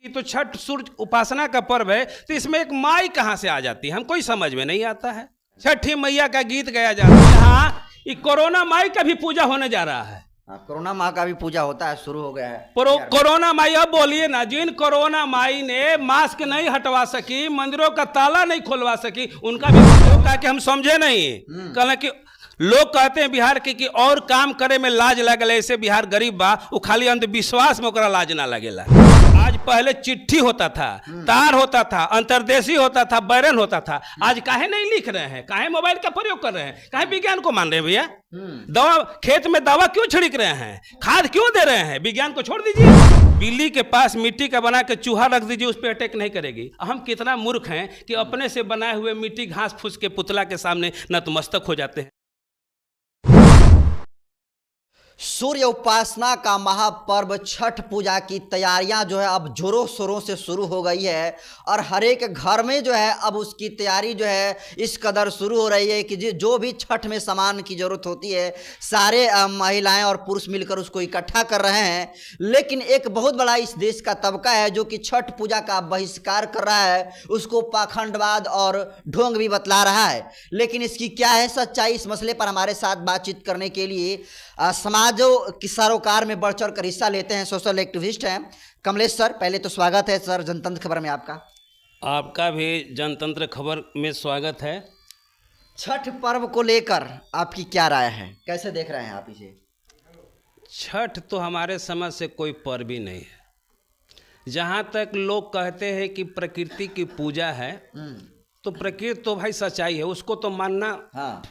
तो छठ सूर्य उपासना का पर्व है, तो इसमें एक माई कहाँ से आ जाती है, हमको ही समझ में नहीं आता है। छठी मैया का गीत गाया जाता है। यहाँ ये कोरोना माई का भी पूजा होने जा रहा है। कोरोना माँ का भी पूजा होता है, शुरू हो गया है। कोरोना माई, अब बोलिए ना, जिन कोरोना माई ने मास्क नहीं हटवा सकी, मंदिरों का ताला नहीं खोलवा सकी, उनका भी कहा कि हम समझे नहीं। कहना कि लोग कहते हैं बिहार के कि और काम करे में लाज लगल, ऐसे बिहार गरीब बा, वो खाली अंधविश्वास में ओकरा लाज ना लगेला। आज पहले चिट्ठी होता था, तार होता था, अंतर्देशी होता था, बैरन होता था। आज काहे नहीं लिख रहे हैं, काहे मोबाइल का प्रयोग कर रहे हैं, काहे विज्ञान को मान रहे हैं भैया? दवा खेत में दवा क्यों छिड़क रहे हैं, खाद क्यों दे रहे हैं? विज्ञान को छोड़ दीजिए। बिल्ली के पास मिट्टी का बना के चूहा रख दीजिए, उस पर अटैक नहीं करेगी। हम कितना मूर्ख हैं कि अपने से बनाए हुए मिट्टी घास फूस के पुतला के सामने नतमस्तक हो जाते हैं। सूर्य उपासना का महापर्व छठ पूजा की तैयारियां जो है अब जोरों शोरों से शुरू हो गई है और हर एक घर में जो है अब उसकी तैयारी जो है इस कदर शुरू हो रही है कि जो भी छठ में सामान की ज़रूरत होती है सारे महिलाएं और पुरुष मिलकर उसको इकट्ठा कर रहे हैं। लेकिन एक बहुत बड़ा इस देश का तबका है जो कि छठ पूजा का बहिष्कार कर रहा है, उसको पाखंडवाद और ढोंग भी बतला रहा है। लेकिन इसकी क्या है सच्चाई, इस मसले पर हमारे साथ बातचीत करने के लिए समाजों की सरोकार में बढ़ चढ़ कर हिस्सा लेते हैं सोशल एक्टिविस्ट हैं कमलेश सर। पहले तो स्वागत है सर जनतंत्र खबर में आपका। आपका भी जनतंत्र खबर में स्वागत है। छठ पर्व को लेकर आपकी क्या राय है, कैसे देख रहे हैं आप इसे? छठ तो हमारे समझ से कोई पर्व ही नहीं है। जहाँ तक लोग कहते हैं कि प्रकृति की पूजा है, तो प्रकृति तो भाई सच्चाई है, उसको तो मानना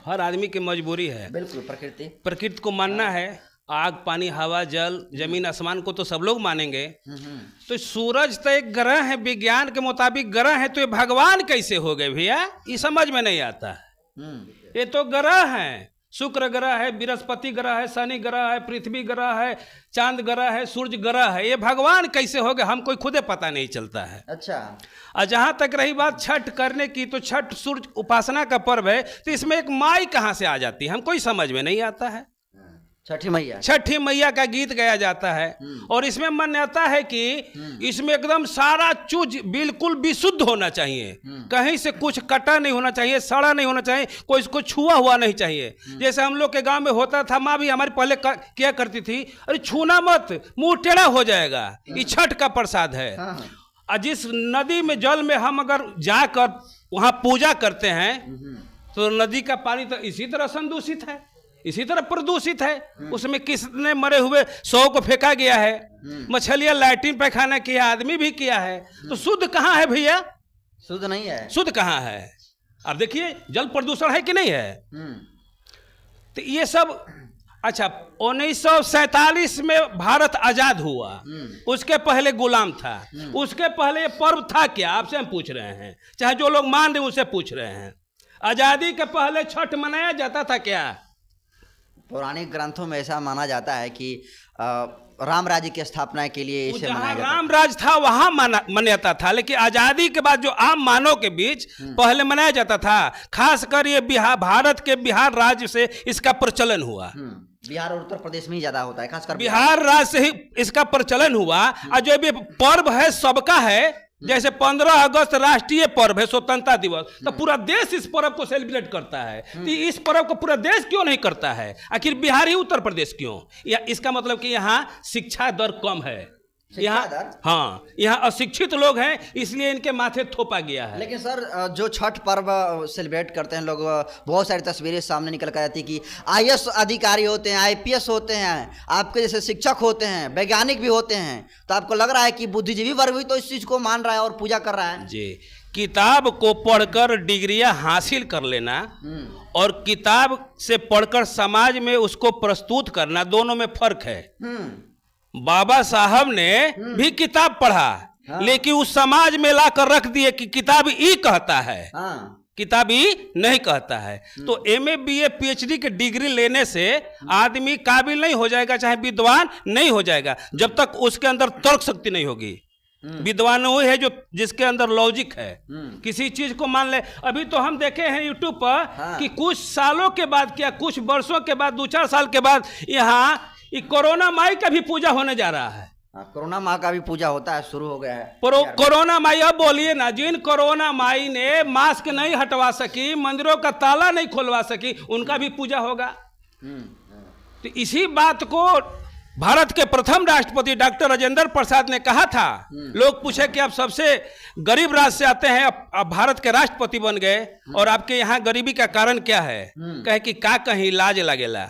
हर आदमी की मजबूरी है। बिल्कुल, प्रकृति को मानना है। आग पानी हवा जल जमीन आसमान को तो सब लोग मानेंगे। तो सूरज तो एक ग्रह है, विज्ञान के मुताबिक ग्रह है, तो ये भगवान कैसे हो गए भैया, ये समझ में नहीं आता है। ये तो ग्रह है, शुक्र ग्रह है, बृहस्पति ग्रह है, शनि ग्रह है, पृथ्वी ग्रह है, चांद ग्रह है, सूर्य ग्रह है, ये भगवान कैसे हो गए हमको खुदे पता नहीं चलता है। अच्छा, और जहाँ तक रही बात छठ करने की, तो छठ सूर्य उपासना का पर्व है, तो इसमें एक माई कहाँ से आ जाती है, हमको ही समझ में नहीं आता है। छठी मैया का गीत गाया जाता है और इसमें मान्यता है कि इसमें एकदम सारा चीज बिल्कुल विशुद्ध होना चाहिए, कहीं से कुछ कटा नहीं होना चाहिए, सड़ा नहीं होना चाहिए, कोई इसको छुआ हुआ नहीं चाहिए। जैसे हम लोग के गांव में होता था, माँ भी हमारी पहले क्या करती थी, अरे छूना मत, मुंह टेढ़ा हो जाएगा, ये छठ का प्रसाद है। और जिस नदी में जल में हम अगर जाकर वहाँ पूजा करते हैं तो नदी का पानी तो इसी तरह संदूषित है, इसी तरह प्रदूषित है। उसमें किसने मरे हुए 100 को फेंका गया है, मछलियां लैट्रिन पैखाना किया, आदमी भी किया है, तो शुद्ध कहाँ है भैया? शुद्ध नहीं है। शुद्ध कहाँ है? अब देखिए जल प्रदूषण है कि नहीं है। तो ये सब अच्छा 1947 में भारत आजाद हुआ, उसके पहले गुलाम था, उसके पहले ये पर्व था क्या, आपसे हम पूछ रहे हैं, चाहे जो लोग मान रहे उनसे पूछ रहे हैं। आजादी के पहले छठ मनाया जाता था क्या? पौराणिक ग्रंथों में ऐसा माना जाता है कि राम राज्य की स्थापना के लिए इसे मनाया जाता राम राज था वहां मान्यता था, लेकिन आजादी के बाद जो आम मानव के बीच पहले मनाया जाता था, खासकर ये भारत के बिहार राज्य से इसका प्रचलन हुआ। बिहार और उत्तर प्रदेश में ही ज्यादा होता है, खासकर बिहार राज्य से ही इसका प्रचलन हुआ। और जो भी पर्व है सबका है, जैसे 15 अगस्त राष्ट्रीय पर्व है, स्वतंत्रता दिवस, तो पूरा देश इस पर्व को सेलिब्रेट करता है। तो इस पर्व को पूरा देश क्यों नहीं करता है? आखिर बिहार ही उत्तर प्रदेश क्यों? इसका मतलब कि यहाँ शिक्षा दर कम है, यहाँ यहाँ अशिक्षित लोग हैं, इसलिए इनके माथे थोपा गया है। लेकिन सर जो छठ पर्व सेलिब्रेट करते हैं लोग, बहुत सारी तस्वीरें सामने निकल कर आती है कि IAS अधिकारी होते हैं, IPS होते हैं, आपके जैसे शिक्षक होते हैं, वैज्ञानिक भी होते हैं, तो आपको लग रहा है कि बुद्धिजीवी वर्ग भी तो इस चीज को मान रहा है और पूजा कर रहा है जी। किताब को पढ़कर डिग्रियां हासिल कर लेना और किताब से पढ़कर समाज में उसको प्रस्तुत करना, दोनों में फर्क है। बाबा साहब ने भी किताब पढ़ा, लेकिन उस समाज में लाकर रख दिए कि किताब ई कहता है, किताब ई नहीं कहता है। तो MA BA PhD की डिग्री लेने से आदमी काबिल नहीं हो जाएगा, चाहे विद्वान नहीं हो जाएगा, जब तक उसके अंदर तर्क शक्ति नहीं होगी। विद्वान वो है जो जिसके अंदर लॉजिक है, किसी चीज को मान ले। अभी तो हम देखे हैं यूट्यूब पर कि कुछ सालों के बाद, क्या कुछ वर्षों के बाद, 2-4 साल के बाद यहाँ कोरोना माई का भी पूजा होने जा रहा है। कोरोना माँ का भी पूजा होता है, शुरू हो गया है। कोरोना माई, अब बोलिए ना, जिन कोरोना माई ने मास्क नहीं हटवा सकी, मंदिरों का ताला नहीं खुलवा सकी, उनका भी पूजा होगा। तो इसी बात को भारत के प्रथम राष्ट्रपति डॉक्टर राजेंद्र प्रसाद ने कहा था। लोग पूछे कि आप सबसे गरीब राज्य से आते हैं, आप भारत के राष्ट्रपति बन गए और आपके यहाँ गरीबी का कारण क्या है? कहे कि का कहीं लाज लगेला।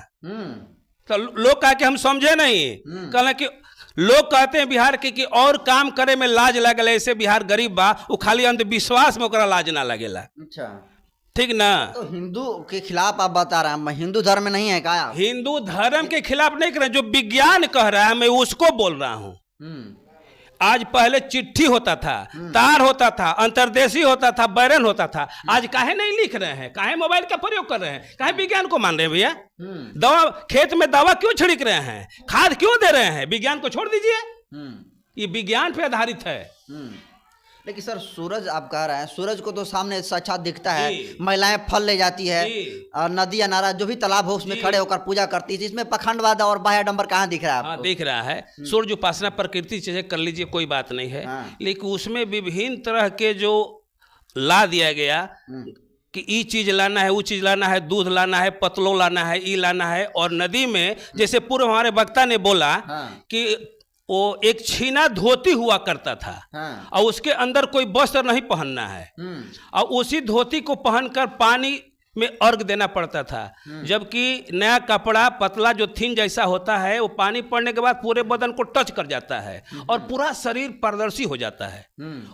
तो लोग कहा कि हम समझे नहीं। कहले कि लोग कहते हैं बिहार के कि और काम करे में लाज लगेला, ऐसे बिहार गरीब बा, वो खाली अंधविश्वास में ओकरा लाज ना लगेला। अच्छा, ठीक ना? तो हिंदू के खिलाफ आप बता रहे हैं, हिंदू धर्म में नहीं है क्या? हिंदू धर्म के खिलाफ नहीं कर रहे, जो विज्ञान कह रहा है मैं उसको बोल रहा हूं। आज पहले चिट्ठी होता था, तार होता था, अंतर्देशीय होता था, बैरन होता था। आज काहे नहीं लिख रहे हैं? काहे मोबाइल का प्रयोग कर रहे हैं? काहे विज्ञान को मान रहे हैं भैया? दवा खेत में दवा क्यों छिड़क रहे हैं? खाद क्यों दे रहे हैं? विज्ञान को छोड़ दीजिए, ये विज्ञान पे आधारित है। लेकिन सर, सूरज आप कह रहे हैं, सूरज को तो सामने साक्षात दिखता है, महिलाएं फल ले जाती है और नदी या नाला जो भी तालाब हो उसमें खड़े होकर पूजा करती है। इसमें पखंडवाद और बाह्य आडंबर कहाँ दिख रहा है आपको? दिख रहा है। सूर्य उपासना प्रकृति से कर लीजिए, कोई बात नहीं है। लेकिन उसमें विभिन्न तरह के जो ला दिया गया कि ये चीज लाना है, वो चीज लाना है, दूध लाना है, पतलो लाना है, ये लाना है। और नदी में जैसे पूर्व हमारे वक्ता ने बोला कि वो एक छीना धोती हुआ करता था। और उसके अंदर कोई वस्त्र नहीं पहनना है, और उसी धोती को पहनकर पानी में अर्घ देना पड़ता था। जबकि नया कपड़ा पतला जो थिन जैसा होता है, वो पानी पड़ने के बाद पूरे बदन को टच कर जाता है और पूरा शरीर पारदर्शी हो जाता है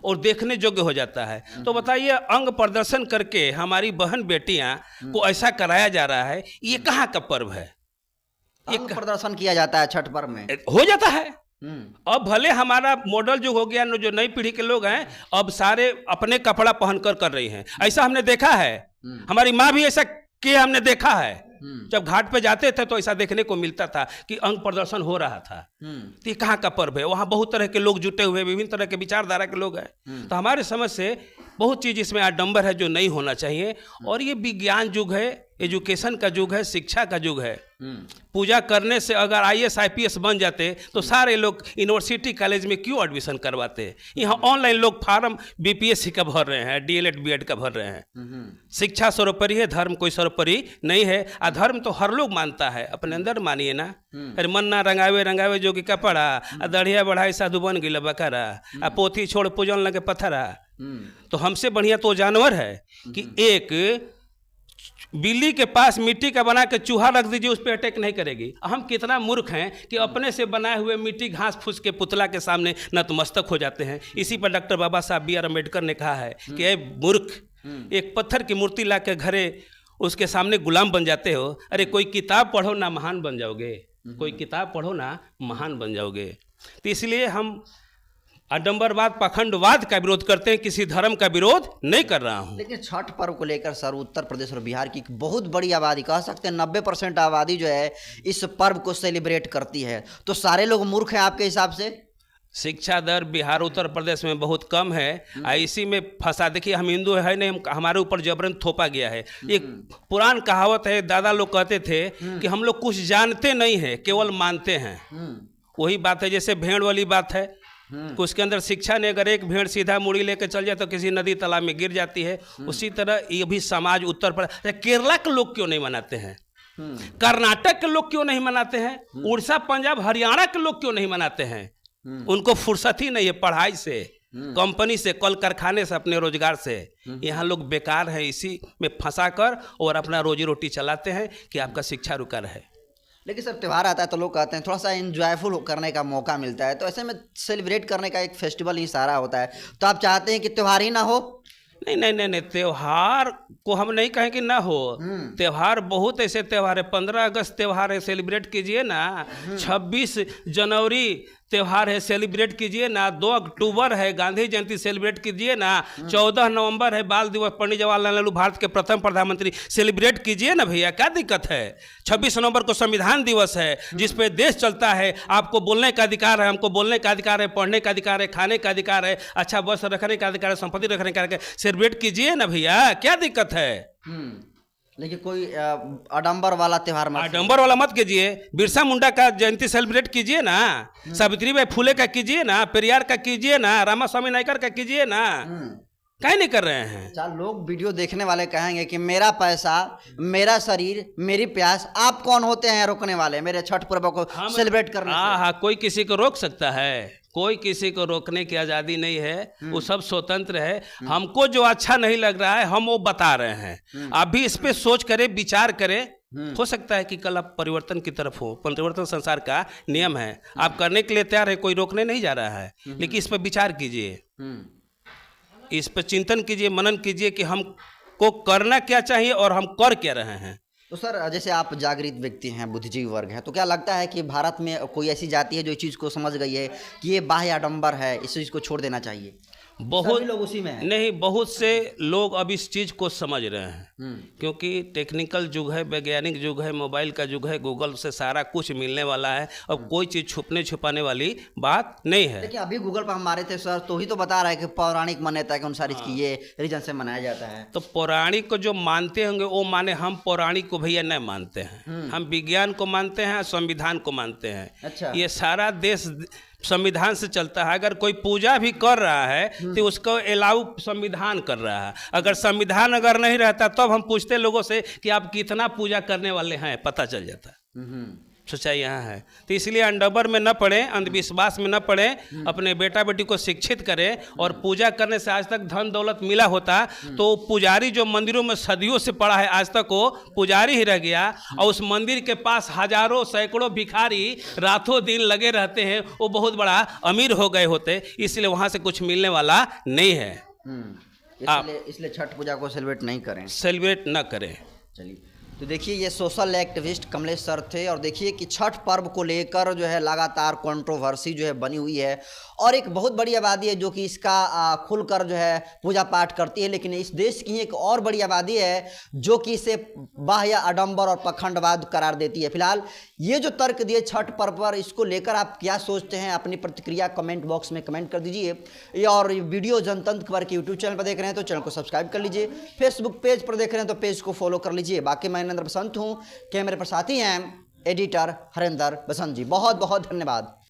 और देखने योग्य हो जाता है। तो बताइए, अंग प्रदर्शन करके हमारी बहन बेटियां को ऐसा कराया जा रहा है, ये कहाँ का पर्व है? अंग प्रदर्शन किया जाता है छठ पर्व में, हो जाता है। अब भले हमारा मॉडल जो हो गया, जो नई पीढ़ी के लोग हैं, अब सारे अपने कपड़ा पहनकर कर रही हैं। ऐसा हमने देखा है, हमारी माँ भी ऐसा किया हमने देखा है। जब घाट पे जाते थे तो ऐसा देखने को मिलता था कि अंग प्रदर्शन हो रहा था। तो ये कहाँ का पर्व है? वहाँ बहुत तरह के लोग जुटे हुए, विभिन्न तरह के विचारधारा के लोग हैं। तो हमारे समझ से बहुत चीज इसमें आडंबर है जो नहीं होना चाहिए। और ये विज्ञान युग है, एजुकेशन का युग है, शिक्षा का युग है। पूजा करने से अगर IAS IPS बन जाते तो सारे लोग यूनिवर्सिटी कॉलेज में क्यों एडमिशन करवाते? यहाँ ऑनलाइन लोग फार्म BPSC का भर रहे हैं, DLED BEd का भर रहे हैं। शिक्षा सर्वोपरि है, धर्म कोई सर्वोपरि नहीं है। धर्म तो हर लोग मानता है, अपने अंदर मानिए ना। अरे मन ना रंगावे रंगावे जो कि कपड़ा, दढ़िया बढ़ाई साधु बन गिला बकरा, पोथी छोड़ पूजन लगे पत्थरा। तो हमसे बढ़िया तो जानवर है कि एक बिल्ली के पास मिट्टी का बना के चूहा रख दीजिए, उस पर अटैक नहीं करेगी। हम कितना मूर्ख हैं कि अपने से बनाए हुए मिट्टी घास फूस के पुतला के सामने नतमस्तक हो जाते हैं। इसी पर डॉक्टर बाबा साहब B.R. अम्बेडकर ने कहा है कि ए मूर्ख, एक पत्थर की मूर्ति ला के घरे उसके सामने गुलाम बन जाते हो। अरे कोई किताब पढ़ो ना, महान बन जाओगे। कोई किताब पढ़ो ना, महान बन जाओगे। तो इसलिए हम आडंबरवाद, पाखंडवाद का विरोध करते हैं, किसी धर्म का विरोध नहीं कर रहा हूं। लेकिन छठ पर्व को लेकर सर, उत्तर प्रदेश और बिहार की बहुत बड़ी आबादी, कह सकते हैं 90% आबादी जो है इस पर्व को सेलिब्रेट करती है। तो सारे लोग मूर्ख हैं आपके हिसाब से? शिक्षा दर बिहार उत्तर प्रदेश में बहुत कम है। इसी में फंसा, देखिए हम हिंदू है नहीं, हमारे ऊपर जबरन थोपा गया है। एक पुरान कहावत है, दादा लोग कहते थे कि हम लोग कुछ जानते नहीं हैं, केवल मानते हैं। वही बात है, जैसे भेड़ वाली बात है, उसके अंदर शिक्षा ने अगर एक भेड़ सीधा मुड़ी लेकर चल जाए तो किसी नदी तालाब में गिर जाती है। उसी तरह ये भी समाज उत्तर प्रदेश, केरला के लोग क्यों नहीं मनाते हैं? कर्नाटक के लोग क्यों नहीं मनाते हैं? उड़ीसा, पंजाब, हरियाणा के लोग क्यों नहीं मनाते हैं? उनको फुर्सत ही नहीं है पढ़ाई से, कंपनी से, कल कारखाने से, अपने रोजगार से। यहाँ लोग बेकार हैं, इसी में फंसा कर और अपना रोजी रोटी चलाते हैं कि आपका शिक्षा रुका रहे। लेकिन सर, त्यौहार आता है तो लोग कहते हैं थोड़ा सा इंजॉयफुल करने का मौका मिलता है, तो ऐसे में सेलिब्रेट करने का एक फेस्टिवल ही सारा होता है। तो आप चाहते हैं कि त्यौहार ही ना हो? नहीं नहीं नहीं नहीं, त्यौहार को हम नहीं कहें कि ना हो। त्यौहार बहुत ऐसे त्यौहार है, 15 अगस्त त्यौहार है, सेलिब्रेट कीजिए ना। 26 जनवरी त्यौहार है, सेलिब्रेट कीजिए ना। 2 अक्टूबर है, गांधी जयंती, सेलिब्रेट कीजिए ना। 14 नवंबर है, बाल दिवस, पंडित जवाहरलाल नेहरू भारत के प्रथम प्रधानमंत्री, सेलिब्रेट कीजिए ना भैया, क्या दिक्कत है? 26 नवंबर को संविधान दिवस है, जिस पे देश चलता है। आपको बोलने का अधिकार है, हमको बोलने का अधिकार है, पढ़ने का अधिकार है, खाने का अधिकार है, अच्छा वस्त्र रखने का अधिकार है, संपत्ति रखने का अधिकार है। सेलिब्रेट कीजिए ना भैया, क्या दिक्कत है? लेकिन कोई आडंबर वाला त्योहार मत आडंबर वाला मत कीजिए। बिरसा मुंडा का जयंती सेलिब्रेट कीजिए ना, सावित्रीबाई फुले का कीजिए ना, पेरियार का कीजिए ना, रामास्वामी नायकर का कीजिए ना, काहे नहीं कर रहे हैं? चार लोग वीडियो देखने वाले कहेंगे कि मेरा पैसा, मेरा शरीर, मेरी प्यास, आप कौन होते हैं रोकने वाले मेरे छठ पर्व को सेलिब्रेट करने से? हाँ, कोई किसी को रोक सकता है? कोई किसी को रोकने की आज़ादी नहीं है, वो सब स्वतंत्र है। हमको जो अच्छा नहीं लग रहा है हम वो बता रहे हैं। आप भी इस पे सोच करें, विचार करें। हो सकता है कि कल आप परिवर्तन की तरफ हो। परिवर्तन संसार का नियम है, आप करने के लिए तैयार है, कोई रोकने नहीं जा रहा है। लेकिन इस पर विचार कीजिए, इस पर चिंतन कीजिए, मनन कीजिए कि हमको करना क्या चाहिए और हम कर क्या रहे हैं। तो सर, जैसे आप जागृत व्यक्ति हैं, बुद्धिजीवी वर्ग हैं, तो क्या लगता है कि भारत में कोई ऐसी जाति है जो इस चीज़ को समझ गई है कि ये बाह्य आडंबर है, इस चीज़ को छोड़ देना चाहिए? बहुत लोग उसी में हैं। नहीं, बहुत से लोग अब इस चीज़ को समझ रहे हैं, क्योंकि टेक्निकल युग है, वैज्ञानिक युग है, मोबाइल का युग है, गूगल से सारा कुछ मिलने वाला है। अब कोई चीज़ छुपने छुपाने वाली बात नहीं है। देखिए, अभी गूगल पर हम मारे थे सर, तो ही तो बता रहा है कि पौराणिक मान्यता के अनुसार इसकी ये रीजन से मनाया जाता है। तो पौराणिक को जो मानते होंगे वो माने, हम पौराणिक को भैया नहीं मानते हैं। हम विज्ञान को मानते हैं, संविधान को मानते हैं। अच्छा। ये सारा देश संविधान से चलता है। अगर कोई पूजा भी कर रहा है तो उसको अलाउ संविधान कर रहा है। अगर संविधान अगर नहीं रहता तब हम पूछते लोगों से कि आप कितना पूजा करने वाले हैं, पता चल जाता। सच्चाई यहाँ है। तो इसलिए अंडबर में न पड़े, अंधविश्वास में न पड़े, अपने बेटा बेटी को शिक्षित करें। और पूजा करने से आज तक धन दौलत मिला होता तो पुजारी जो मंदिरों में सदियों से पड़ा है, आज तक वो पुजारी ही रह गया। और उस मंदिर के पास हजारों सैकड़ों भिखारी रातों दिन लगे रहते हैं, वो बहुत बड़ा अमीर हो गए होते। इसलिए वहाँ से कुछ मिलने वाला नहीं है। इसलिए छठ पूजा को सेलिब्रेट नहीं करें, सेलिब्रेट न करें। चलिए, तो देखिए ये सोशल एक्टिविस्ट कमलेश सर थे। और देखिए कि छठ पर्व को लेकर जो है लगातार कंट्रोवर्सी जो है बनी हुई है, और एक बहुत बड़ी आबादी है जो कि इसका खुलकर जो है पूजा पाठ करती है। लेकिन इस देश की एक और बड़ी आबादी है जो कि इसे बाह्य आडंबर और पखंडवाद करार देती है। फिलहाल ये जो तर्क दिए छठ पर्व पर, इसको लेकर आप क्या सोचते हैं? अपनी प्रतिक्रिया कमेंट बॉक्स में कमेंट कर दीजिए। और वीडियो जनतंत्र खबर के यूट्यूब चैनल पर देख रहे हैं तो चैनल को सब्सक्राइब कर लीजिए। फेसबुक पेज पर देख रहे हैं तो पेज को फॉलो कर लीजिए। बाकी मैं नरेंद्र बसंत हूँ, कैमरे पर साथी हैं एडिटर हरेंद्र बसंत जी। बहुत बहुत धन्यवाद।